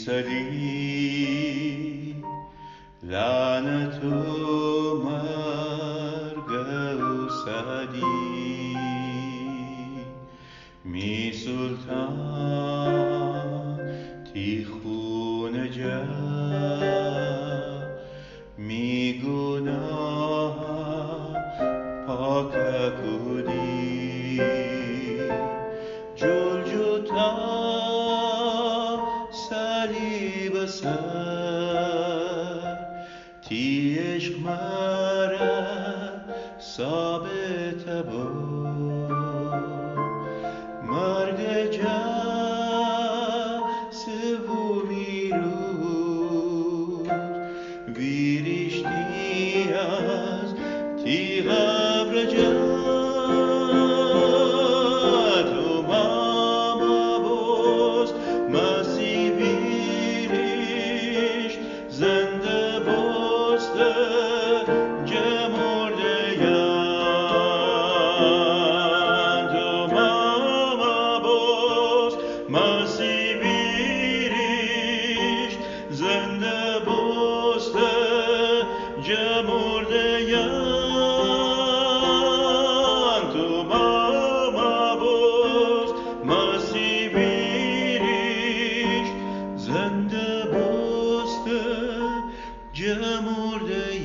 سلی لعنت و مرگ و سعدی می سلطان تی خون جا می گناه پاک کودی جل جوتا صلیب سر تی عشق مرا ثابت بود مرگ جا سومی روز ویرشتی از تی قبر جا تو ماما بست مسیح ویریش زنده بسته جمرده یان تو ماما بست مسیح ویریش زنده بسته جمرده یان تو ماما بست مسیح ویریش زنده بسته جمرده